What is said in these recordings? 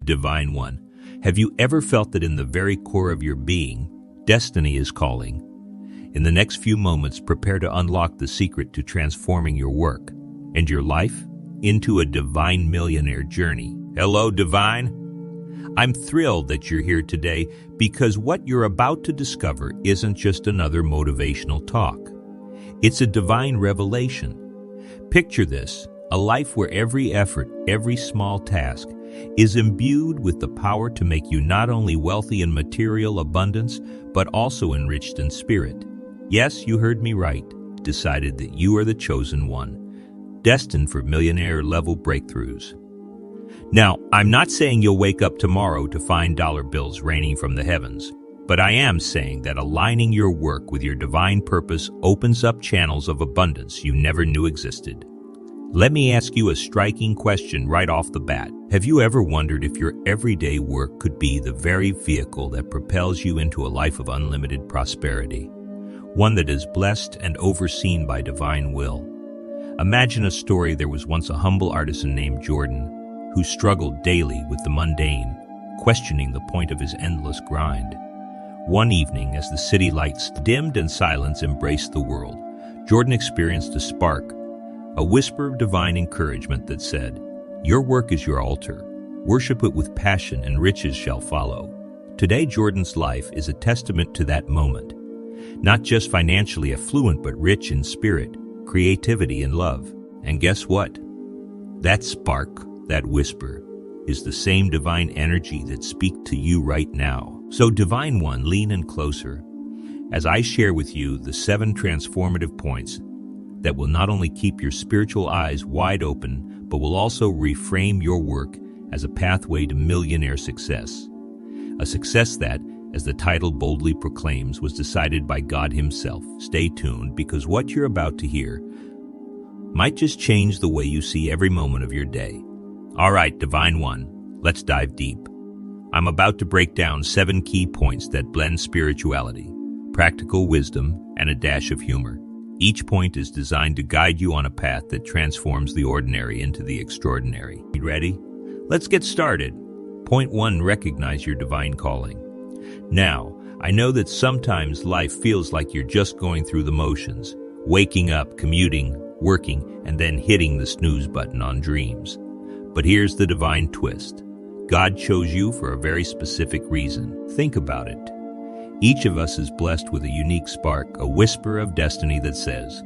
Divine One, have you ever felt that in the very core of your being, destiny is calling? In the next few moments, prepare to unlock the secret to transforming your work and your life into a divine millionaire journey. Hello, Divine. I'm thrilled that you're here today because what you're about to discover isn't just another motivational talk. It's a divine revelation. Picture this, a life where every effort, every small task, is imbued with the power to make you not only wealthy in material abundance, but also enriched in spirit. Yes, you heard me right. Decided that you are the chosen one, destined for millionaire-level breakthroughs. Now, I'm not saying you'll wake up tomorrow to find dollar bills raining from the heavens, but I am saying that aligning your work with your divine purpose opens up channels of abundance you never knew existed. Let me ask you a striking question right off the bat. Have you ever wondered if your everyday work could be the very vehicle that propels you into a life of unlimited prosperity? One that is blessed and overseen by divine will. Imagine a story. There was once a humble artisan named Jordan who struggled daily with the mundane, questioning the point of his endless grind. One evening, as the city lights dimmed and silence embraced the world, Jordan experienced a spark, a whisper of divine encouragement that said, "Your work is your altar. Worship it with passion and riches shall follow." Today, Jordan's life is a testament to that moment. Not just financially affluent, but rich in spirit, creativity, and love. And guess what? That spark, that whisper, is the same divine energy that speaks to you right now. So, Divine One, lean in closer as I share with you the 7 transformative points that will not only keep your spiritual eyes wide open, but will also reframe your work as a pathway to millionaire success. A success that, as the title boldly proclaims, was decided by God Himself. Stay tuned, because what you're about to hear might just change the way you see every moment of your day. All right, Divine One, let's dive deep. I'm about to break down 7 key points that blend spirituality, practical wisdom, and a dash of humor. Each point is designed to guide you on a path that transforms the ordinary into the extraordinary. You ready? Let's get started. Point 1, recognize your divine calling. Now, I know that sometimes life feels like you're just going through the motions, waking up, commuting, working, and then hitting the snooze button on dreams. But here's the divine twist. God chose you for a very specific reason. Think about it. Each of us is blessed with a unique spark, a whisper of destiny that says,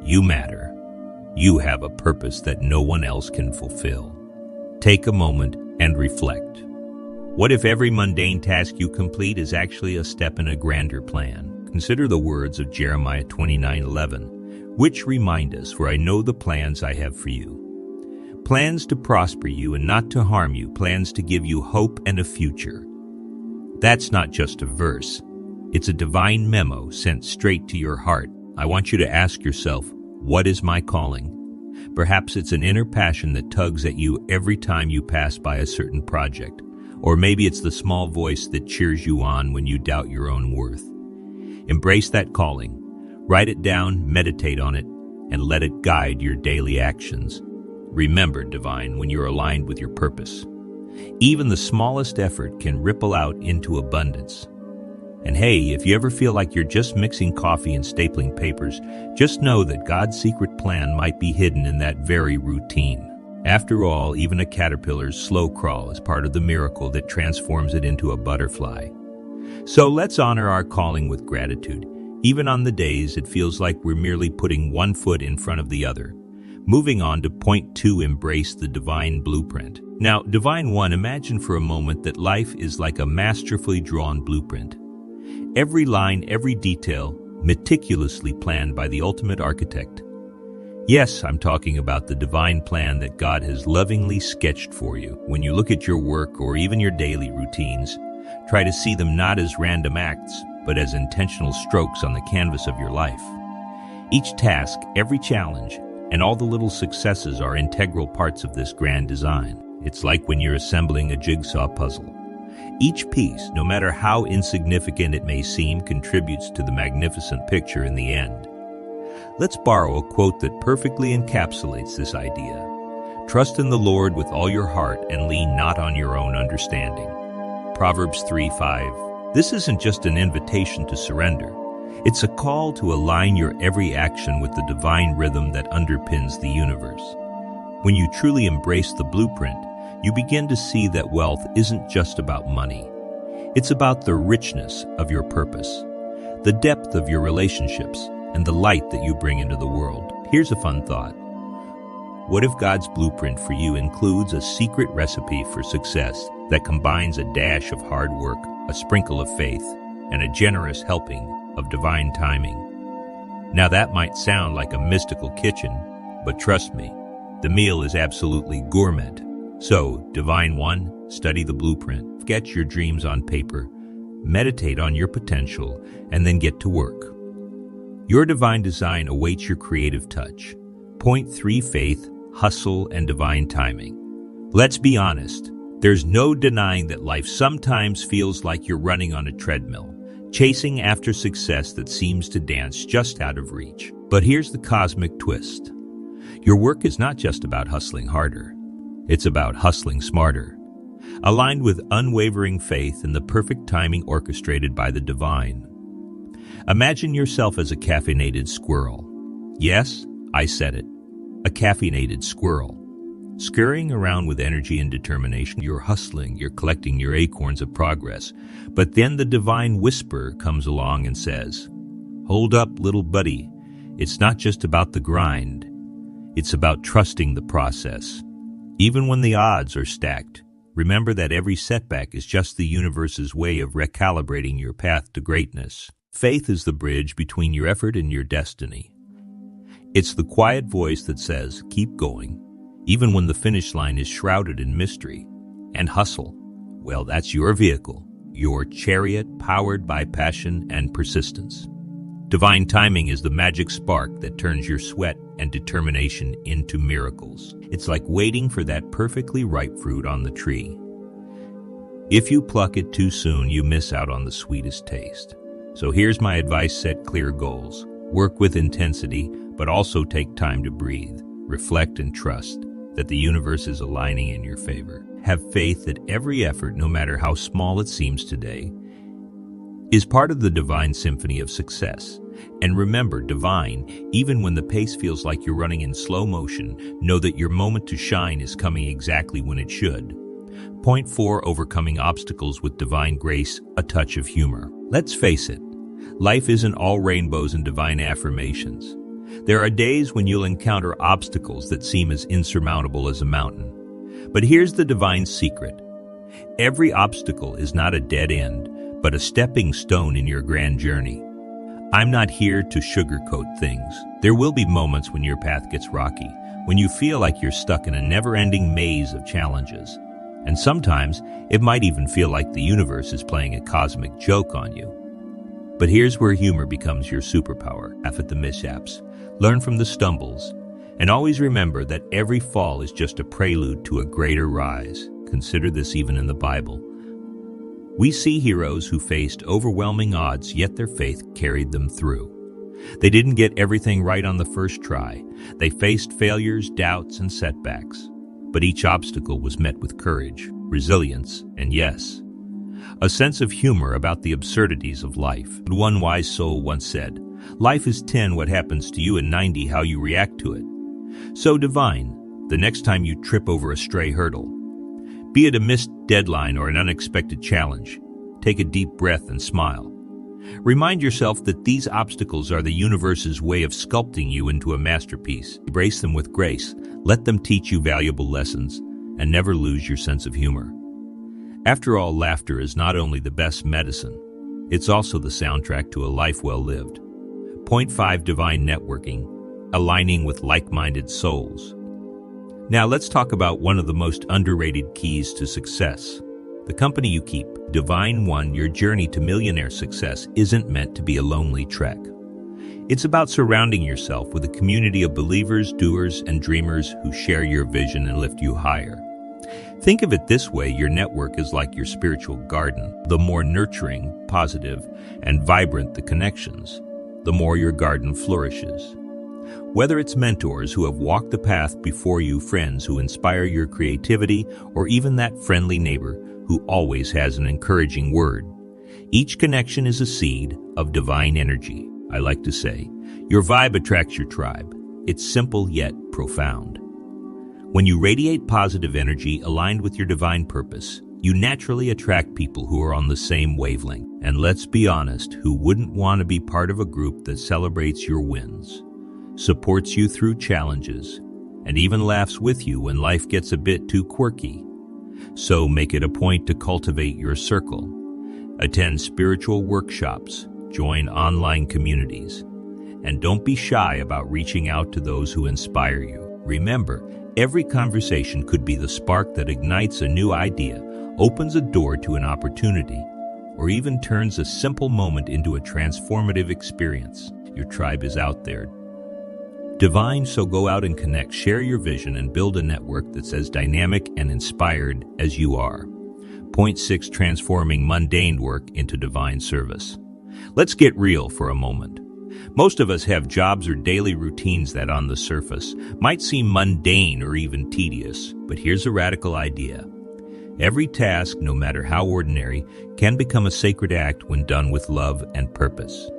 "You matter. You have a purpose that no one else can fulfill." Take a moment and reflect. What if every mundane task you complete is actually a step in a grander plan? Consider the words of Jeremiah 29:11, which remind us, "For I know the plans I have for you. Plans to prosper you and not to harm you, plans to give you hope and a future." That's not just a verse. It's a divine memo sent straight to your heart. I want you to ask yourself, what is my calling? Perhaps it's an inner passion that tugs at you every time you pass by a certain project. Or maybe it's the small voice that cheers you on when you doubt your own worth. Embrace that calling. Write it down, meditate on it, and let it guide your daily actions. Remember, Divine, when you're aligned with your purpose, even the smallest effort can ripple out into abundance. And hey, if you ever feel like you're just mixing coffee and stapling papers, just know that God's secret plan might be hidden in that very routine. After all, even a caterpillar's slow crawl is part of the miracle that transforms it into a butterfly. So let's honor our calling with gratitude, even on the days it feels like we're merely putting one foot in front of the other. Moving on to point 2, embrace the divine blueprint. Now, Divine One, imagine for a moment that life is like a masterfully drawn blueprint. Every line, every detail, meticulously planned by the ultimate architect. Yes, I'm talking about the divine plan that God has lovingly sketched for you. When you look at your work or even your daily routines, try to see them not as random acts, but as intentional strokes on the canvas of your life. Each task, every challenge, and all the little successes are integral parts of this grand design. It's like when you're assembling a jigsaw puzzle. Each piece, no matter how insignificant it may seem, contributes to the magnificent picture in the end. Let's borrow a quote that perfectly encapsulates this idea. Trust in the Lord with all your heart and lean not on your own understanding. Proverbs 3:5. This isn't just an invitation to surrender. It's a call to align your every action with the divine rhythm that underpins the universe. When you truly embrace the blueprint, you begin to see that wealth isn't just about money. It's about the richness of your purpose, the depth of your relationships, and the light that you bring into the world. Here's a fun thought. What if God's blueprint for you includes a secret recipe for success that combines a dash of hard work, a sprinkle of faith, and a generous helping of divine timing? Now that might sound like a mystical kitchen, but trust me, the meal is absolutely gourmet. So, Divine One, study the blueprint, sketch your dreams on paper, meditate on your potential, and then get to work. Your divine design awaits your creative touch. Point 3, faith, hustle, and divine timing. Let's be honest, there's no denying that life sometimes feels like you're running on a treadmill, chasing after success that seems to dance just out of reach. But here's the cosmic twist. Your work is not just about hustling harder. It's about hustling smarter, aligned with unwavering faith and the perfect timing orchestrated by the divine. Imagine yourself as a caffeinated squirrel. Yes, I said it. A caffeinated squirrel. Scurrying around with energy and determination, you're hustling, you're collecting your acorns of progress. But then the divine whisper comes along and says, "Hold up, little buddy. It's not just about the grind. It's about trusting the process. Even when the odds are stacked, remember that every setback is just the universe's way of recalibrating your path to greatness." Faith is the bridge between your effort and your destiny. It's the quiet voice that says, keep going, even when the finish line is shrouded in mystery. And hustle, well, that's your vehicle, your chariot powered by passion and persistence. Divine timing is the magic spark that turns your sweat and determination into miracles. It's like waiting for that perfectly ripe fruit on the tree. If you pluck it too soon, you miss out on the sweetest taste. So here's my advice: set clear goals, work with intensity, but also take time to breathe, reflect, and trust that the universe is aligning in your favor. Have faith that every effort, no matter how small it seems today, is part of the divine symphony of success. And remember, divine, even when the pace feels like you're running in slow motion, know that your moment to shine is coming exactly when it should. Point 4, overcoming obstacles with divine grace, a touch of humor. Let's face it, life isn't all rainbows and divine affirmations. There are days when you'll encounter obstacles that seem as insurmountable as a mountain. But here's the divine secret. Every obstacle is not a dead end, but a stepping stone in your grand journey. I'm not here to sugarcoat things. There will be moments when your path gets rocky, when you feel like you're stuck in a never-ending maze of challenges. And sometimes it might even feel like the universe is playing a cosmic joke on you. But here's where humor becomes your superpower. Laugh at the mishaps, learn from the stumbles, and always remember that every fall is just a prelude to a greater rise. Consider this even in the Bible. We see heroes who faced overwhelming odds, yet their faith carried them through. They didn't get everything right on the first try. They faced failures, doubts, and setbacks. But each obstacle was met with courage, resilience, and yes, a sense of humor about the absurdities of life. One wise soul once said, "Life is 10 what happens to you and 90 how you react to it." So divine, the next time you trip over a stray hurdle, be it a missed deadline or an unexpected challenge, take a deep breath and smile. Remind yourself that these obstacles are the universe's way of sculpting you into a masterpiece. Embrace them with grace, let them teach you valuable lessons, and never lose your sense of humor. After all, laughter is not only the best medicine, it's also the soundtrack to a life well lived. Point 5, divine networking, aligning with like-minded souls. Now let's talk about one of the most underrated keys to success: the company you keep. Divine One, your journey to millionaire success isn't meant to be a lonely trek. It's about surrounding yourself with a community of believers, doers, and dreamers who share your vision and lift you higher. Think of it this way: your network is like your spiritual garden. The more nurturing, positive, and vibrant the connections, the more your garden flourishes. Whether it's mentors who have walked the path before you, friends who inspire your creativity, or even that friendly neighbor who always has an encouraging word, each connection is a seed of divine energy. I like to say, your vibe attracts your tribe. It's simple yet profound. When you radiate positive energy aligned with your divine purpose, you naturally attract people who are on the same wavelength. And let's be honest, who wouldn't want to be part of a group that celebrates your wins, supports you through challenges, and even laughs with you when life gets a bit too quirky? So make it a point to cultivate your circle. Attend spiritual workshops, join online communities, and don't be shy about reaching out to those who inspire you. Remember, every conversation could be the spark that ignites a new idea, opens a door to an opportunity, or even turns a simple moment into a transformative experience. Your tribe is out there. Divine, so go out and connect, share your vision, and build a network that's as dynamic and inspired as you are. Point 6, transforming mundane work into divine service. Let's get real for a moment. Most of us have jobs or daily routines that on the surface might seem mundane or even tedious, but here's a radical idea. Every task, no matter how ordinary, can become a sacred act when done with love and purpose.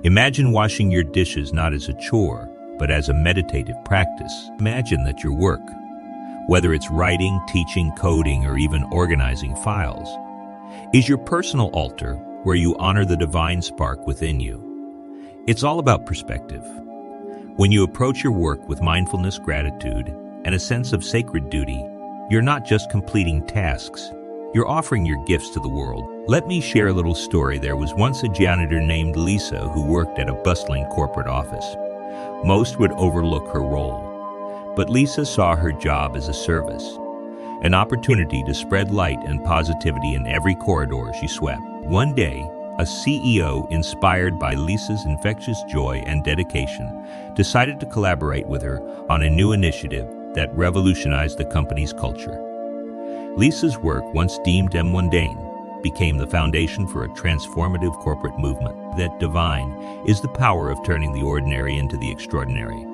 Imagine washing your dishes not as a chore, but as a meditative practice. Imagine that your work, whether it's writing, teaching, coding, or even organizing files, is your personal altar where you honor the divine spark within you. It's all about perspective. When you approach your work with mindfulness, gratitude, and a sense of sacred duty, you're not just completing tasks, you're offering your gifts to the world. Let me share a little story. There was once a janitor named Lisa who worked at a bustling corporate office. Most would overlook her role, but Lisa saw her job as a service, an opportunity to spread light and positivity in every corridor she swept. One day, a CEO, inspired by Lisa's infectious joy and dedication, decided to collaborate with her on a new initiative that revolutionized the company's culture. Lisa's work, once deemed mundane, became the foundation for a transformative corporate movement. That divine is the power of turning the ordinary into the extraordinary.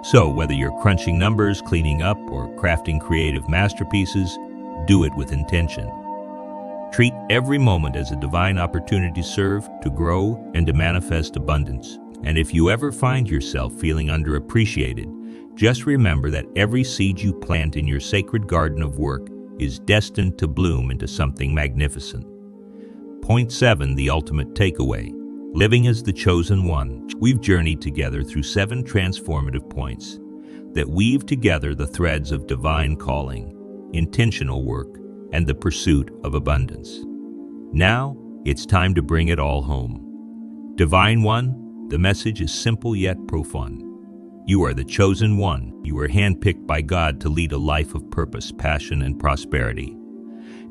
So whether you're crunching numbers, cleaning up, or crafting creative masterpieces, do it with intention. Treat every moment as a divine opportunity to serve, to grow, and to manifest abundance. And if you ever find yourself feeling underappreciated, just remember that every seed you plant in your sacred garden of work is destined to bloom into something magnificent. Point 7, the ultimate takeaway. Living as the chosen one. We've journeyed together through 7 transformative points that weave together the threads of divine calling, intentional work, and the pursuit of abundance. Now, it's time to bring it all home. Divine One, the message is simple yet profound. You are the chosen one. You are handpicked by God to lead a life of purpose, passion, and prosperity.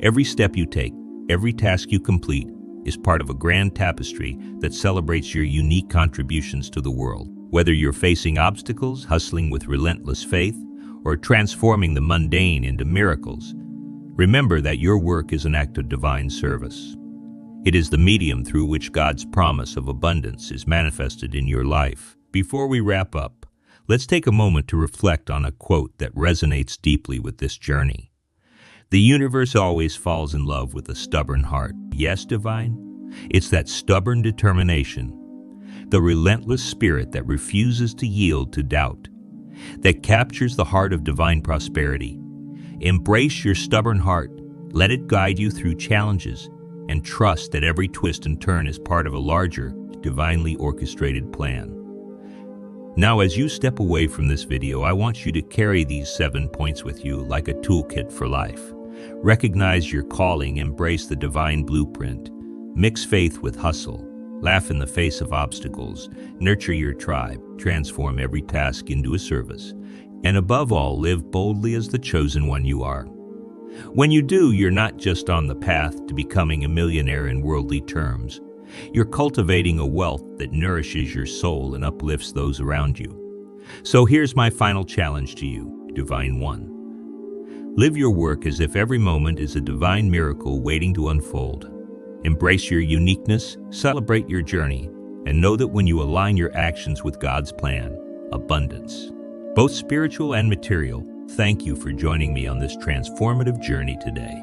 Every step you take, every task you complete, is part of a grand tapestry that celebrates your unique contributions to the world. Whether you're facing obstacles, hustling with relentless faith, or transforming the mundane into miracles, remember that your work is an act of divine service. It is the medium through which God's promise of abundance is manifested in your life. Before we wrap up, let's take a moment to reflect on a quote that resonates deeply with this journey. The universe always falls in love with a stubborn heart. Yes, divine? It's that stubborn determination, the relentless spirit that refuses to yield to doubt, that captures the heart of divine prosperity. Embrace your stubborn heart, let it guide you through challenges, and trust that every twist and turn is part of a larger, divinely orchestrated plan. Now, as you step away from this video, I want you to carry these 7 points with you like a toolkit for life. Recognize your calling, embrace the divine blueprint, mix faith with hustle, laugh in the face of obstacles, nurture your tribe, transform every task into a service, and above all, live boldly as the chosen one you are. When you do, you're not just on the path to becoming a millionaire in worldly terms. You're cultivating a wealth that nourishes your soul and uplifts those around you. So here's my final challenge to you, Divine One. Live your work as if every moment is a divine miracle waiting to unfold. Embrace your uniqueness, celebrate your journey, and know that when you align your actions with God's plan, abundance. Both spiritual and material, thank you for joining me on this transformative journey today.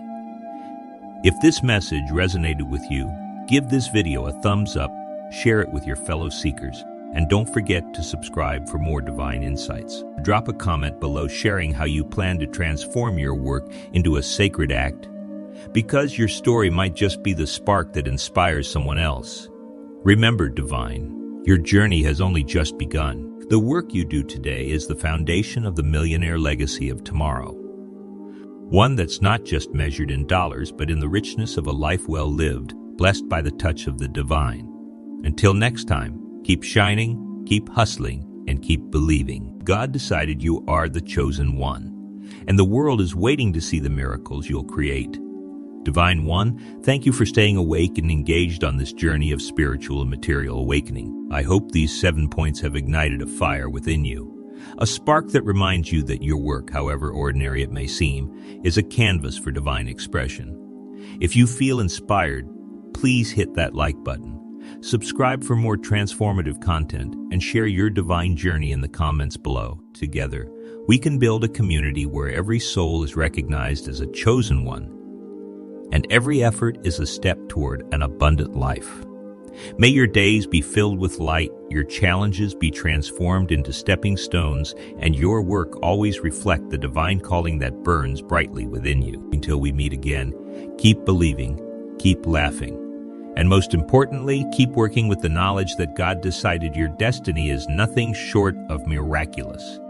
If this message resonated with you, give this video a thumbs up, share it with your fellow seekers, and don't forget to subscribe for more divine insights. Drop a comment below sharing how you plan to transform your work into a sacred act, because your story might just be the spark that inspires someone else. Remember, Divine, your journey has only just begun. The work you do today is the foundation of the millionaire legacy of tomorrow. One that's not just measured in dollars, but in the richness of a life well lived, blessed by the touch of the divine. Until next time, keep shining, keep hustling, and keep believing. God decided you are the chosen one, and the world is waiting to see the miracles you'll create. Divine One, thank you for staying awake and engaged on this journey of spiritual and material awakening. I hope these 7 points have ignited a fire within you, a spark that reminds you that your work, however ordinary it may seem, is a canvas for divine expression. If you feel inspired, please hit that like button. Subscribe for more transformative content and share your divine journey in the comments below. Together, we can build a community where every soul is recognized as a chosen one, and every effort is a step toward an abundant life. May your days be filled with light, your challenges be transformed into stepping stones, and your work always reflect the divine calling that burns brightly within you. Until we meet again, keep believing, keep laughing, and most importantly, keep working with the knowledge that God decided your destiny is nothing short of miraculous.